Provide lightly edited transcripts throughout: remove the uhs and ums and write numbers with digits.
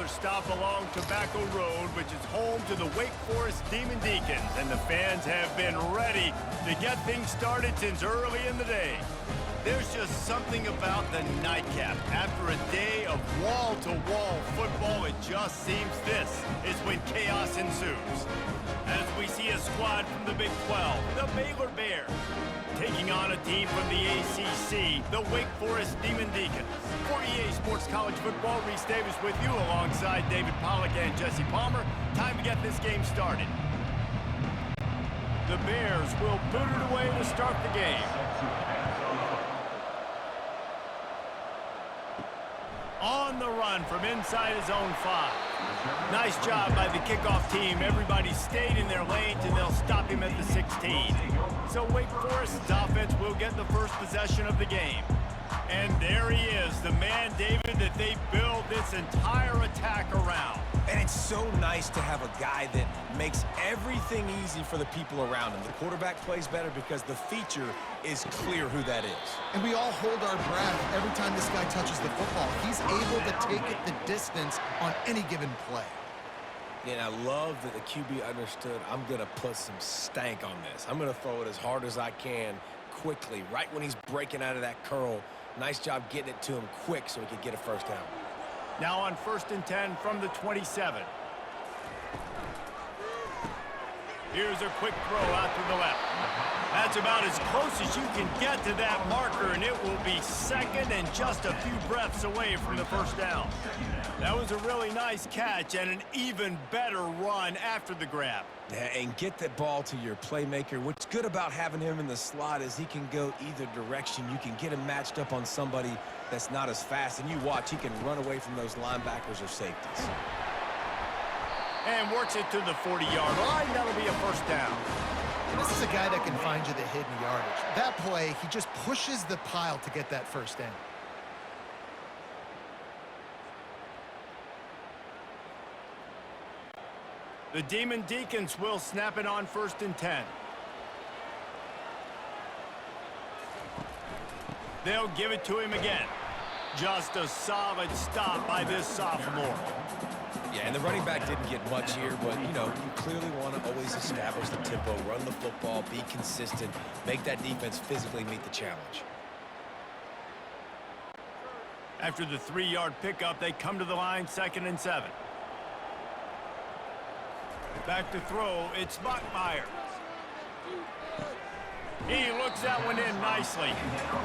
Another stop along Tobacco Road, which is home to the Wake Forest Demon Deacons, and the fans have been ready to get things started since early in the day. There's just something about the nightcap. After a day of wall-to-wall football, it just seems this is when chaos ensues. As we see a squad from the Big 12, the Baylor Bears, taking on a team from the ACC, the Wake Forest Demon Deacons. For EA Sports College Football, Reese Davis with you alongside David Pollack and Jesse Palmer. Time to get this game started. The Bears will boot it away to start the game. On the run from inside his own 5. Nice job by the kickoff team. Everybody stayed in their lanes, and they'll stop him at the 16. So Wake Forest's offense will get the first possession of the game. And there he is, the man, David, that they build this entire attack around. And it's so nice to have a guy that makes everything easy for the people around him. The quarterback plays better because the feature is clear who that is. And we all hold our breath every time this guy touches the football. He's able to take it the distance on any given play. And I love that the QB understood, I'm going to put some stank on this. I'm going to throw it as hard as I can quickly, right when he's breaking out of that curl. Nice job getting it to him quick so he could get a first down. Now on 1st and 10 from the 27. Here's a quick throw out to the left. That's about as close as you can get to that marker, and it will be second and just a few breaths away from the first down. That was a really nice catch and an even better run after the grab. Yeah, and get that ball to your playmaker. What's good about having him in the slot is he can go either direction. You can get him matched up on somebody that's not as fast, and you watch, he can run away from those linebackers or safeties. And works it to the 40-yard line. That'll be a first down. And this is a guy that can find you the hidden yardage. That play, he just pushes the pile to get that first down. The Demon Deacons will snap it on 1st and 10. They'll give it to him again. Just a solid stop by this sophomore. Yeah, and the running back didn't get much here, but, you know, you clearly want to always establish the tempo, run the football, be consistent, make that defense physically meet the challenge. After the 3-yard pickup, they come to the line, 2nd and 7. Back to throw, it's Bachmeyer. He looks that one in nicely,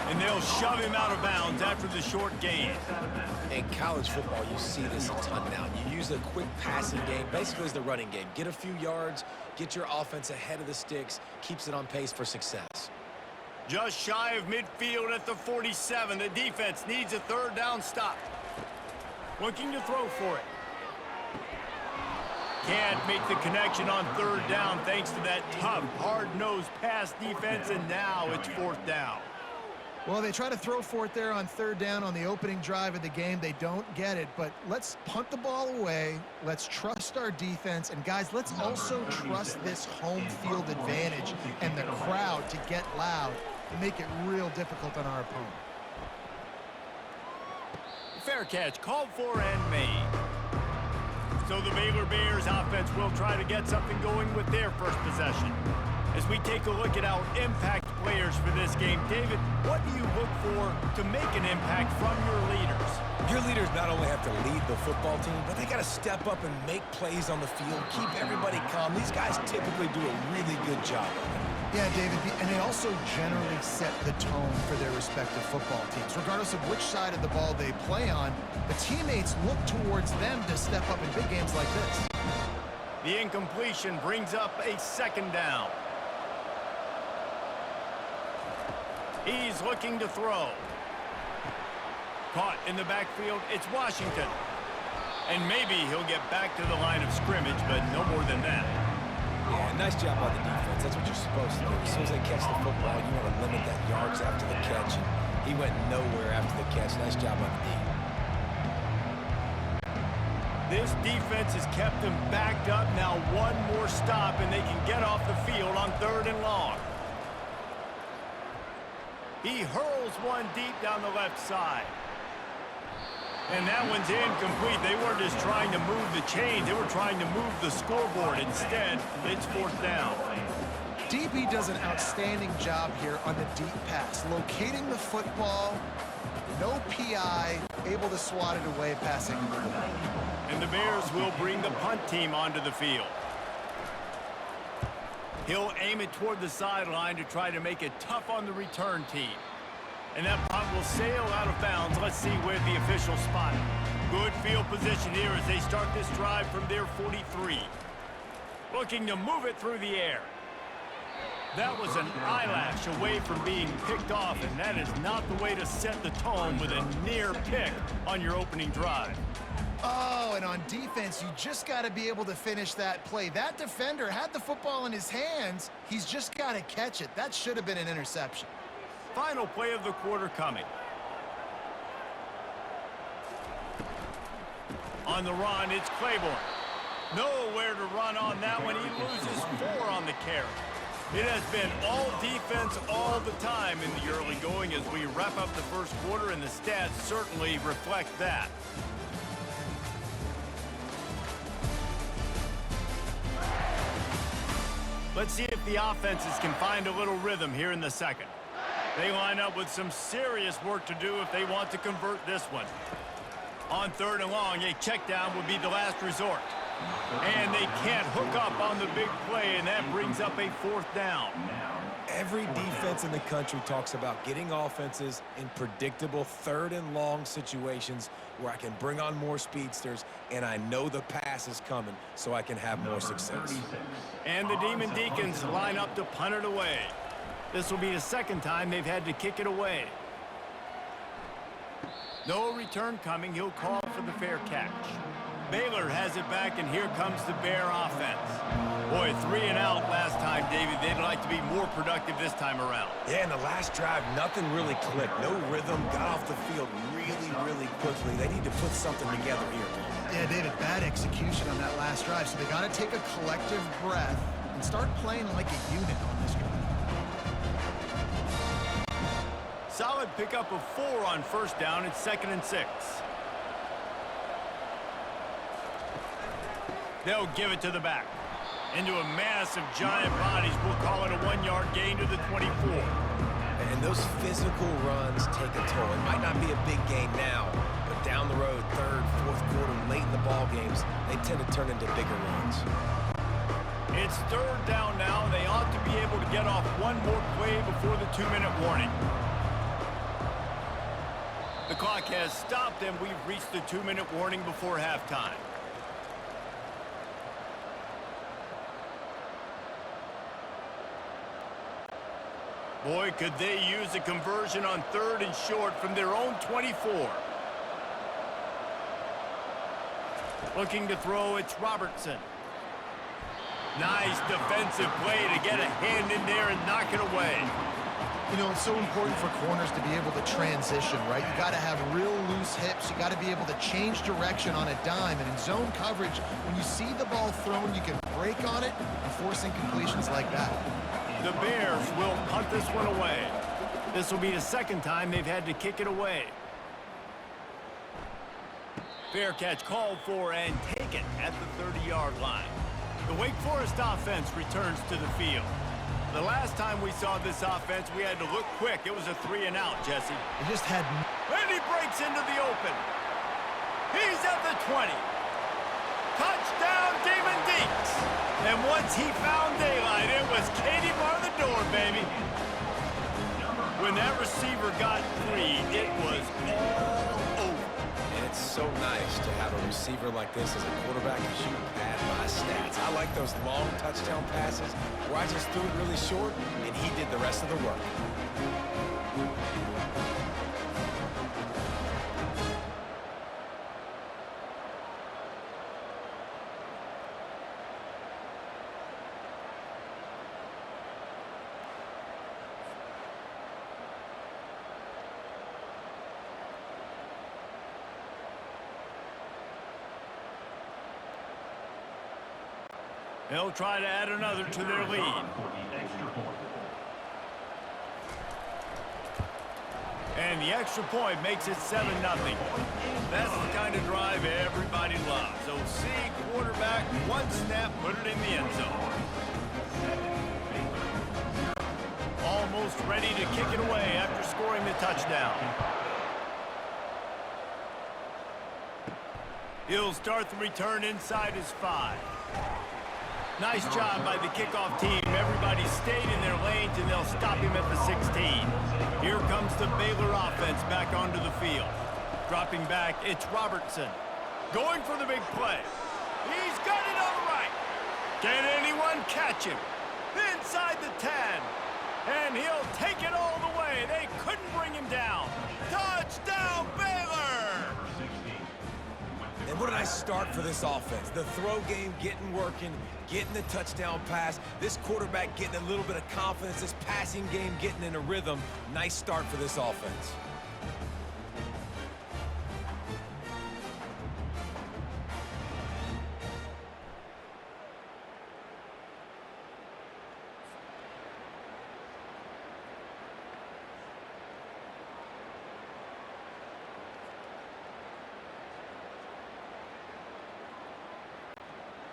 and they'll shove him out of bounds after the short gain. In college football, you see this a ton now. You use a quick passing game, basically as the running game. Get a few yards, get your offense ahead of the sticks, keeps it on pace for success. Just shy of midfield at the 47. The defense needs a 3rd down stop. Looking to throw for it. Can't make the connection on 3rd down thanks to that tough, hard-nosed pass defense, and now it's 4th down. Well, they try to throw for it there on 3rd down on the opening drive of the game. They don't get it, but let's punt the ball away. Let's trust our defense. And, guys, let's also trust this home field advantage and the crowd to get loud and make it real difficult on our opponent. Fair catch, called for and made. So the Baylor Bears offense will try to get something going with their first possession. As we take a look at our impact players for this game, David, what do you look for to make an impact from your leaders? Your leaders not only have to lead the football team, but they got to step up and make plays on the field, keep everybody calm. These guys typically do a really good job of it. Yeah, David, and they also generally set the tone for their respective football teams. Regardless of which side of the ball they play on, the teammates look towards them to step up in big games like this. The incompletion brings up a 2nd down. He's looking to throw. Caught in the backfield, it's Washington. And maybe he'll get back to the line of scrimmage, but no more than that. Yeah, nice job by the defense. That's what you're supposed to do. As soon as they catch the football, you want to limit that yards after the catch. And he went nowhere after the catch. Nice job by the D. This defense has kept them backed up. Now one more stop, and they can get off the field on 3rd and long. He hurls one deep down the left side. And that one's incomplete. They weren't just trying to move the chains. They were trying to move the scoreboard. Instead, it's fourth down. DB does an outstanding job here on the deep pass, locating the football, no PI, able to swat it away, passing. And the Bears will bring the punt team onto the field. He'll aim it toward the sideline to try to make it tough on the return team. And that punt will sail out of bounds. Let's see where the official spot it. Good field position here as they start this drive from their 43. Looking to move it through the air. That was an eyelash away from being picked off, and that is not the way to set the tone with a near pick on your opening drive. Oh, and on defense, you just got to be able to finish that play. That defender had the football in his hands. He's just got to catch it. That should have been an interception. Final play of the quarter coming. On the run, it's Claiborne. Nowhere to run on that one. He loses 4 on the carry. It has been all defense all the time in the early going as we wrap up the first quarter, and the stats certainly reflect that. Let's see if the offenses can find a little rhythm here in the second. They line up with some serious work to do if they want to convert this one. On third and long, a check down would be the last resort. And they can't hook up on the big play, and that brings up a fourth down. Every defense in the country talks about getting offenses in predictable third and long situations where I can bring on more speedsters and I know the pass is coming so I can have more success. And the Demon Deacons line up to punt it away. This will be the second time they've had to kick it away. No return coming. He'll call for the fair catch. Baylor has it back, and here comes the Bear offense. Boy, 3 and out last time, David. They'd like to be more productive this time around. Yeah, in the last drive, nothing really clicked. No rhythm, got off the field really quickly. They need to put something together here. Yeah, David, bad execution on that last drive, so they got to take a collective breath and start playing like a unit on this drive. Solid pickup of 4 on first down. It's 2nd and 6. They'll give it to the back. Into a mass of giant bodies. We'll call it a 1-yard gain to the 24. And those physical runs take a toll. It might not be a big gain now, but down the road, third, fourth quarter, late in the ball games, they tend to turn into bigger runs. It's third down now. They ought to be able to get off one more play before the 2-minute warning. The clock has stopped, and we've reached the 2-minute warning before halftime. Boy, could they use a conversion on third and short from their own 24. Looking to throw, it's Robertson. Nice defensive play to get a hand in there and knock it away. You know, it's so important for corners to be able to transition, right? You got to have real loose hips. You got to be able to change direction on a dime. And in zone coverage, when you see the ball thrown, you can break on it and force incompletions like that. The Bears will punt this one away. This will be the second time they've had to kick it away. Fair catch called for and taken at the 30-yard line. The Wake Forest offense returns to the field. The last time we saw this offense, we had to look quick. It was a 3 and out, Jesse. They just had... And he breaks into the open. He's at the 20. Touchdown, Demon Deeks. And once he found daylight, it was Katie bar the door, baby. When that receiver got free, it was all over. And it's so nice to have a receiver like this as a quarterback because you pad my stats. I like those long touchdown passes where I just threw it really short and he did the rest of the work. They'll try to add another to their lead. And the extra point makes it 7-0. That's the kind of drive everybody loves. So see quarterback, one snap, put it in the end zone. Almost ready to kick it away after scoring the touchdown. He'll start the return inside his 5. Nice job by the kickoff team. Everybody stayed in their lanes, and they'll stop him at the 16. Here comes the Baylor offense back onto the field. Dropping back, it's Robertson. Going for the big play. He's got it on the right. Can anyone catch him? Inside the 10. And he'll take it all the way. They couldn't bring him down. Touchdown, Baylor! And what a nice start for this offense. The throw game getting working, getting the touchdown pass. This quarterback getting a little bit of confidence. This passing game getting in a rhythm. Nice start for this offense.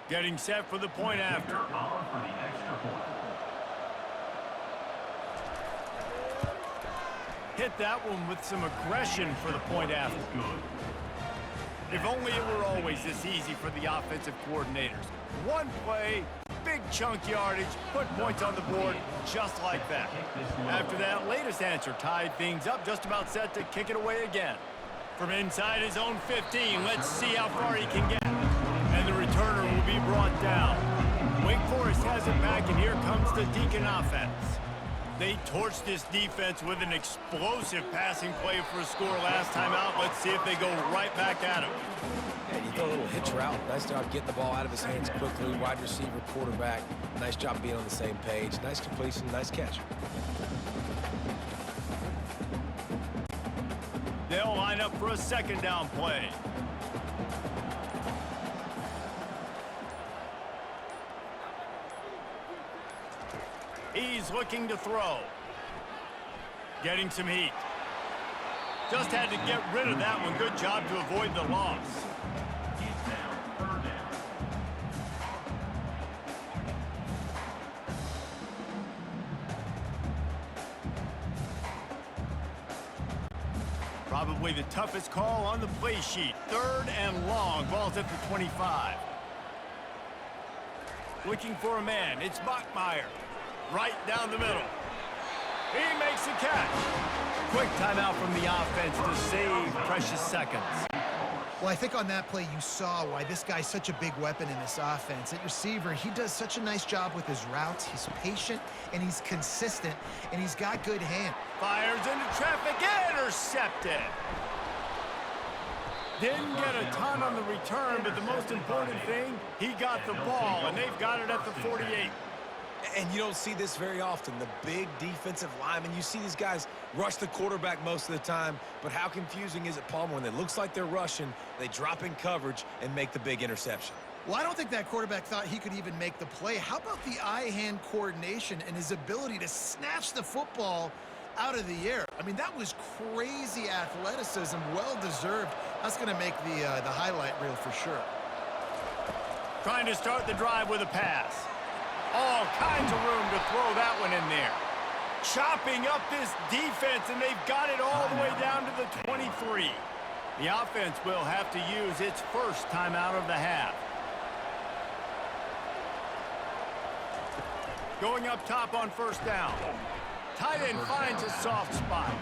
Getting set for the point after. Hit that one with some aggression for the point after. If only it were always this easy for the offensive coordinators. One play, big chunk yardage, put points on the board just like that. After that latest answer tied things up, just about set to kick it away again. From inside his own 15, let's see how far he can get. And the returner will be brought down. Wake Forest has it back, and here comes the Deacon offense. They torched this defense with an explosive passing play for a score last time out. Let's see if they go right back at him. And you throw a little hitch route. Nice job getting the ball out of his hands quickly. Wide receiver, quarterback. Nice job being on the same page. Nice completion, nice catch. They'll line up for a second down play. He's looking to throw. Getting some heat. Just had to get rid of that one. Good job to avoid the loss. Probably the toughest call on the play sheet. 3rd and long. Ball's at the 25. Looking for a man. It's Bachmeier. Right down the middle. He makes the catch. Quick timeout from the offense to save precious seconds. Well, I think on that play you saw why this guy's such a big weapon in this offense. At receiver, he does such a nice job with his routes. He's patient, and he's consistent, and he's got good hand. Fires into traffic, intercepted. Didn't get a ton on the return, but the most important thing, he got the ball, and they've got it at the 48. And you don't see this very often. The big defensive linemen, you see these guys rush the quarterback most of the time, but how confusing is it, Palmer, when it looks like they're rushing, they drop in coverage and make the big interception? Well, I don't think that quarterback thought he could even make the play. How about the eye-hand coordination and his ability to snatch the football out of the air? I mean, that was crazy athleticism, well-deserved. That's going to make the highlight reel for sure. Trying to start the drive with a pass. All kinds of room to throw that one in there. Chopping up this defense, and they've got it all the way down to the 23. The offense will have to use its first timeout of the half. Going up top on first down. Tight end finds a soft spot.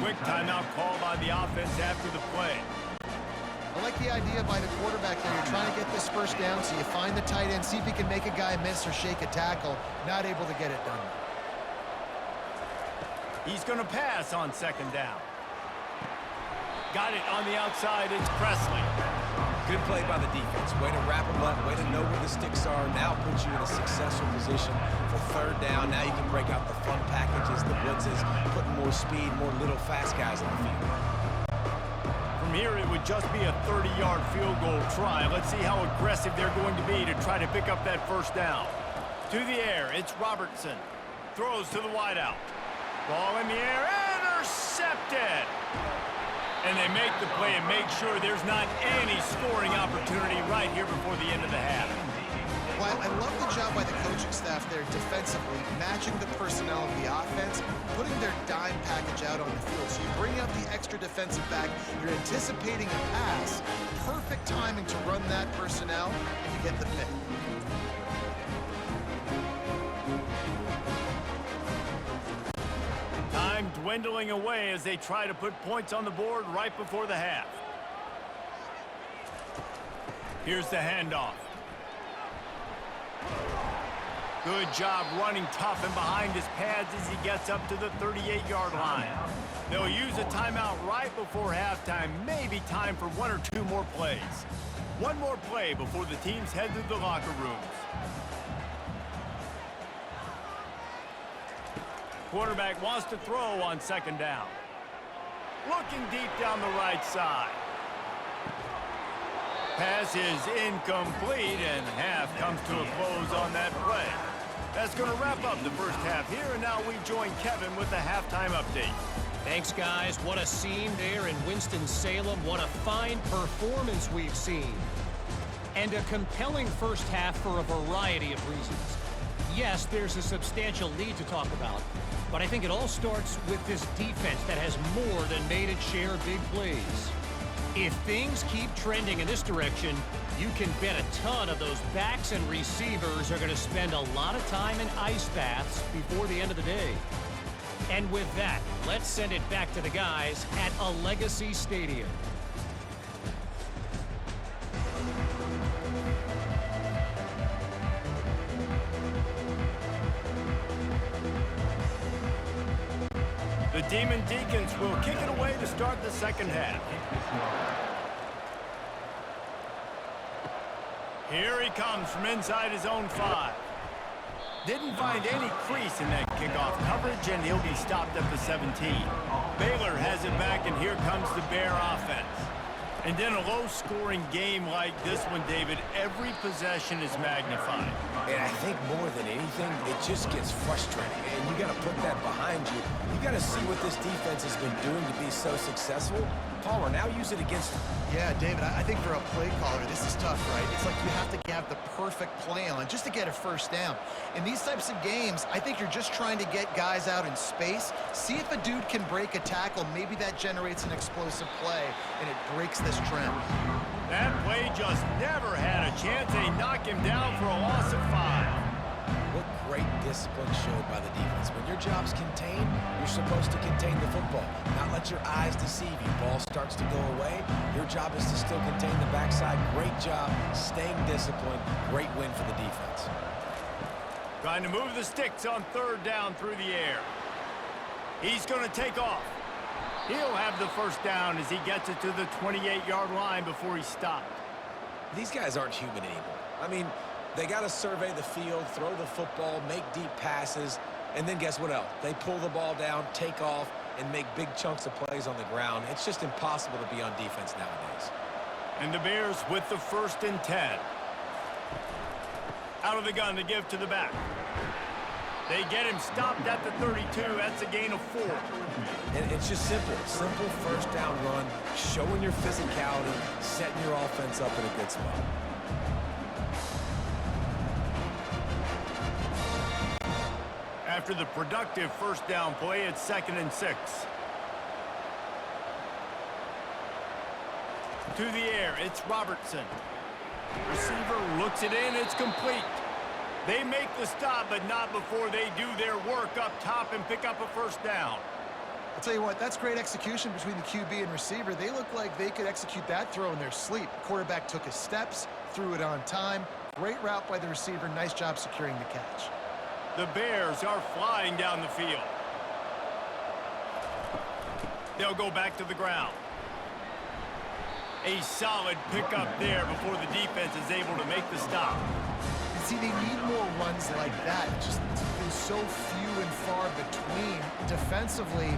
Quick timeout call by the offense after the play. I like the idea by the quarterback there. You're trying to get this first down, so you find the tight end, see if he can make a guy miss or shake a tackle. Not able to get it done. He's going to pass on second down. Got it on the outside. It's Presley. Good play by the defense. Way to wrap them up. Way to know where the sticks are. Now puts you in a successful position for third down. Now you can break out the fun packages, the blitzes, putting more speed, more little fast guys on the field. From here, it would just be a 30-yard field goal try. Let's see how aggressive they're going to be to try to pick up that first down. To the air, it's Robertson. Throws to the wideout. Ball in the air, intercepted. And they make the play and make sure there's not any scoring opportunity right here before the end of the half. Well, I love the job by the coaching staff there defensively, matching the personnel of the offense, putting their dime package out on the field. So you bring out the extra defensive back, you're anticipating a pass, perfect timing to run that personnel, and you get the pick. Time dwindling away as they try to put points on the board right before the half. Here's the handoff. Good job running tough and behind his pads as he gets up to the 38-yard line. They'll use a timeout right before halftime, maybe time for one or two more plays. One more play before the teams head to the locker rooms. Quarterback wants to throw on second down. Looking deep down the right side. Pass is incomplete, and half comes to a close on that play. That's going to wrap up the first half here, and now we join Kevin with the halftime update. Thanks, guys. What a scene there in Winston-Salem. What a fine performance we've seen. And a compelling first half for a variety of reasons. Yes, there's a substantial lead to talk about, but I think it all starts with this defense that has more than made its share of big plays. If things keep trending in this direction, you can bet a ton of those backs and receivers are going to spend a lot of time in ice baths before the end of the day. And with that, let's send it back to the guys at a Legacy Stadium. The Demon Deacons will kick it away to start the second half. Here he comes from inside his own 5. Didn't find any crease in that kickoff coverage, and he'll be stopped at the 17. Baylor has it back, and here comes the Bear offense. And in a low-scoring game like this one, David, every possession is magnified. And I think more than anything, it just gets frustrating. And you got to put that behind you. You got to see what this defense has been doing to be so successful. Palmer, now use it against them. Yeah, David, I think for a play caller, this is tough, right? It's like you have to have the perfect play on just to get a first down. In these types of games, I think you're just trying to get guys out in space, see if a dude can break a tackle. Maybe that generates an explosive play, and it breaks this trend. That play just never had a chance. They knock him down for a loss of 5. What great discipline showed by the defense. When your job's contained, you're supposed to contain the football, not let your eyes deceive you. Ball starts to go away. Your job is to still contain the backside. Great job staying disciplined. Great win for the defense. Trying to move the sticks on third down through the air. He's going to take off. He'll have the first down as he gets it to the 28-yard line before he's stopped. These guys aren't human anymore. I mean, they got to survey the field, throw the football, make deep passes, and then guess what else? They pull the ball down, take off, and make big chunks of plays on the ground. It's just impossible to be on defense nowadays. And the Bears with the 1st and 10. Out of the gun to give to the back. They get him stopped at the 32. That's a gain of 4. And it's just simple. Simple first down run, showing your physicality, setting your offense up in a good spot. After the productive first down play, it's 2nd and 6. To the air, it's Robertson. Receiver looks it in, it's complete. They make the stop, but not before they do their work up top and pick up a first down. I'll tell you what, that's great execution between the QB and receiver. They look like they could execute that throw in their sleep. The quarterback took his steps, threw it on time. Great route by the receiver. Nice job securing the catch. The Bears are flying down the field. They'll go back to the ground. A solid pickup there before the defense is able to make the stop. See, they need more runs like that. It's been so few and far between. Defensively,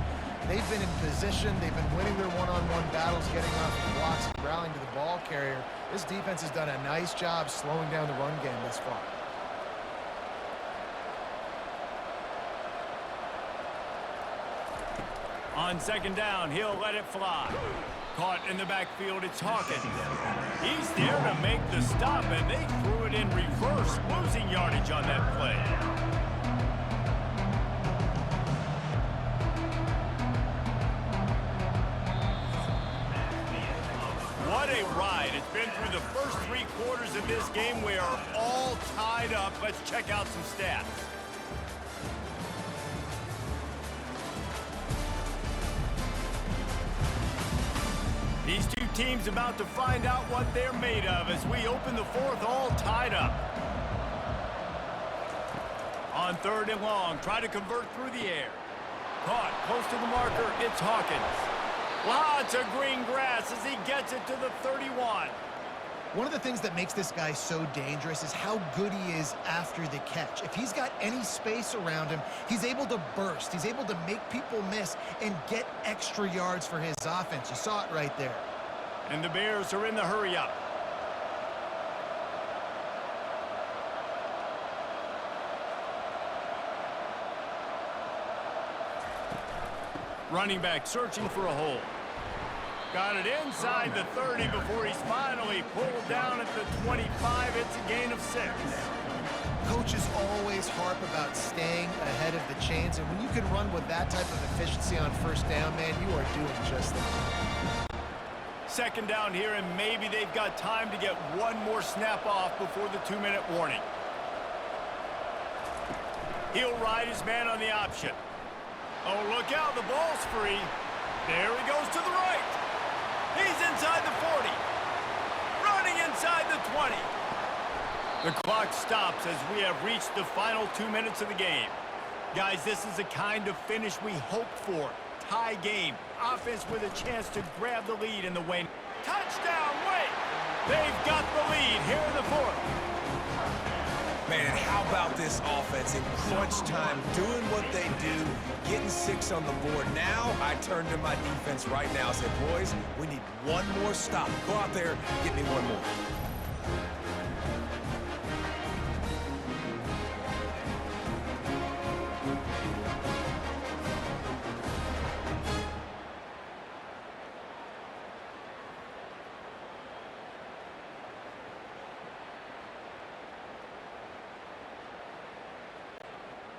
they've been in position. They've been winning their one-on-one battles, getting off the blocks, rallying to the ball carrier. This defense has done a nice job slowing down the run game thus far. On second down, he'll let it fly. Caught in the backfield, it's Hawkins. He's there to make the stop, and they threw it in reverse, losing yardage on that play. What a ride. It's been through the first 3 quarters of this game. We are all tied up. Let's check out some stats. These two teams about to find out what they're made of as we open the 4th all tied up. On 3rd and long, try to convert through the air. Caught close to the marker, it's Hawkins. Lots of green grass as he gets it to the 31. One of the things that makes this guy so dangerous is how good he is after the catch. If he's got any space around him, he's able to burst. He's able to make people miss and get extra yards for his offense. You saw it right there. And the Bears are in the hurry-up. Running back searching for a hole. Got it inside the 30 before he's finally pulled down at the 25. It's a gain of 6. Coaches always harp about staying ahead of the chains, and when you can run with that type of efficiency on 1st down, man, you are doing just that. 2nd down here, and maybe they've got time to get one more snap off before the 2-minute warning. He'll ride his man on the option. Oh, look out, the ball's free. There he goes to the right. He's inside the 40. Running inside the 20. The clock stops as we have reached the final 2 minutes of the game. Guys, this is the kind of finish we hoped for. Tie game. Offense with a chance to grab the lead in the win. Touchdown, Wake! They've got the lead here in the 4th. Man, how about this offense in crunch time, doing what they do, getting 6 on the board. Now I turn to my defense right now and say, boys, we need one more stop. Go out there, get me one more.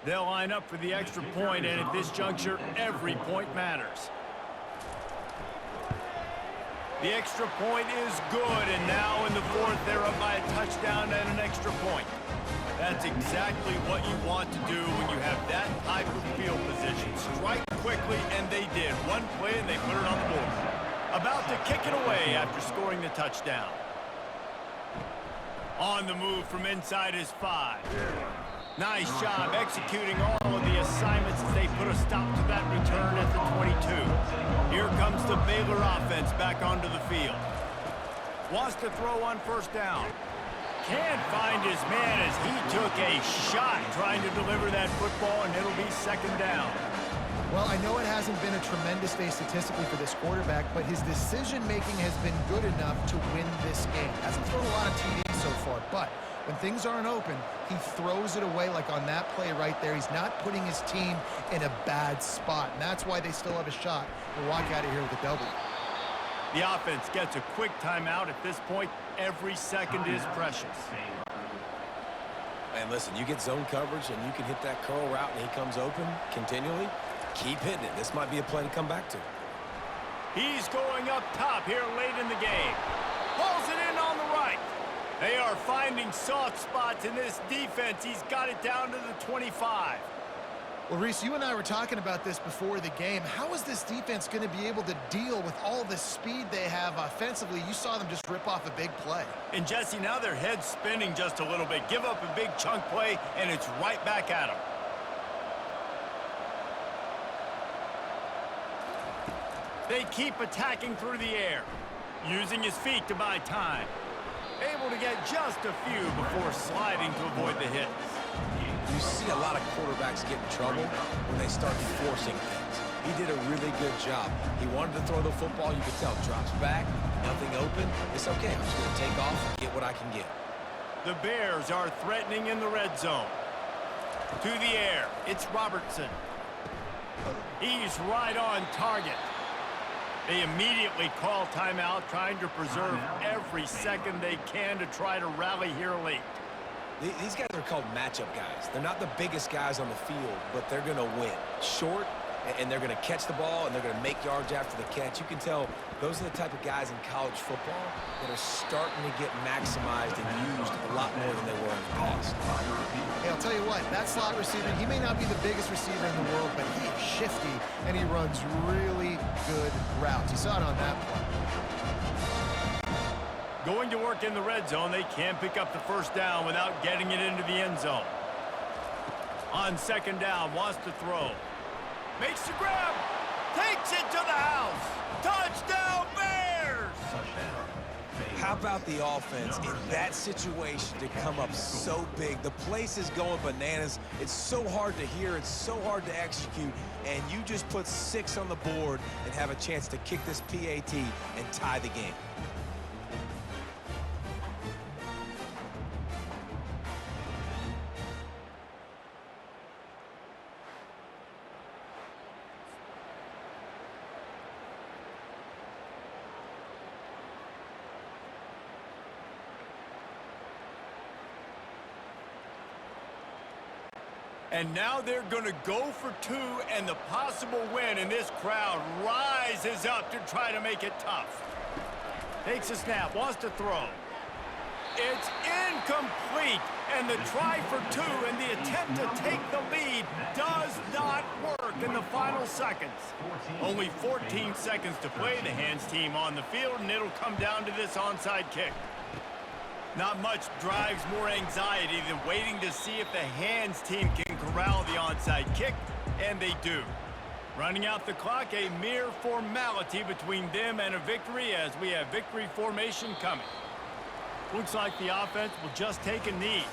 They'll line up for the extra point, and at this juncture, every point matters. The extra point is good, and now in the 4th, they're up by a touchdown and an extra point. That's exactly what you want to do when you have that type of field position. Strike quickly, and they did. One play, and they put it on the board. About to kick it away after scoring the touchdown. On the move from inside his 5. Nice job executing all of the assignments as they put a stop to that return at the 22. Here comes the Baylor offense back onto the field. Wants to throw on 1st down. Can't find his man as he took a shot trying to deliver that football, and it'll be 2nd down. Well, I know it hasn't been a tremendous day statistically for this quarterback, but his decision-making has been good enough to win this game. Hasn't thrown a lot of TDs so far, but when things aren't open, he throws it away like on that play right there. He's not putting his team in a bad spot, and that's why they still have a shot to walk out of here with a W. The offense gets a quick timeout at this point. Every second is precious. Man, listen, you get zone coverage and you can hit that curl route and he comes open continually. Keep hitting it. This might be a play to come back to. He's going up top here late in the game. Pulls it in on the right. They are finding soft spots in this defense. He's got it down to the 25. Well, Reese, you and I were talking about this before the game. How is this defense going to be able to deal with all the speed they have offensively? You saw them just rip off a big play. And, Jesse, now their head's spinning just a little bit. Give up a big chunk play, and it's right back at them. They keep attacking through the air, using his feet to buy time. Able to get just a few before sliding to avoid the hits. You see a lot of quarterbacks get in trouble when they start forcing things. He did a really good job. He wanted to throw the football. You could tell. Drops back, nothing open. It's okay. I'm just going to take off and get what I can get. The Bears are threatening in the red zone. To the air. It's Robertson. He's right on target. They immediately call timeout, trying to preserve every second they can to try to rally here late. These guys are called matchup guys. They're not the biggest guys on the field, but they're going to win. Short, and they're going to catch the ball, and they're going to make yards after the catch. You can tell those are the type of guys in college football that are starting to get maximized and used a lot more than they were in the past. Hey, I'll tell you what, that slot receiver, he may not be the biggest receiver in the world, but he is shifty, and he runs really good routes. You saw it on that play. Going to work in the red zone, they can't pick up the first down without getting it into the end zone. On second down, wants to throw. Makes the grab. Takes it to the house. Touchdown, Bears! How about the offense in that situation to come up so big? The place is going bananas. It's so hard to hear. It's so hard to execute. And you just put 6 on the board and have a chance to kick this PAT and tie the game. And now they're going to go for 2, and the possible win, and this crowd rises up to try to make it tough. Takes a snap, wants to throw. It's incomplete, and the try for 2 and the attempt to take the lead does not work in the final seconds. Only 14 seconds to play. The hands team on the field, and it'll come down to this onside kick. Not much drives more anxiety than waiting to see if the hands team can corral the onside kick, and they do. Running out the clock, a mere formality between them and a victory as we have victory formation coming. Looks like the offense will just take a knee.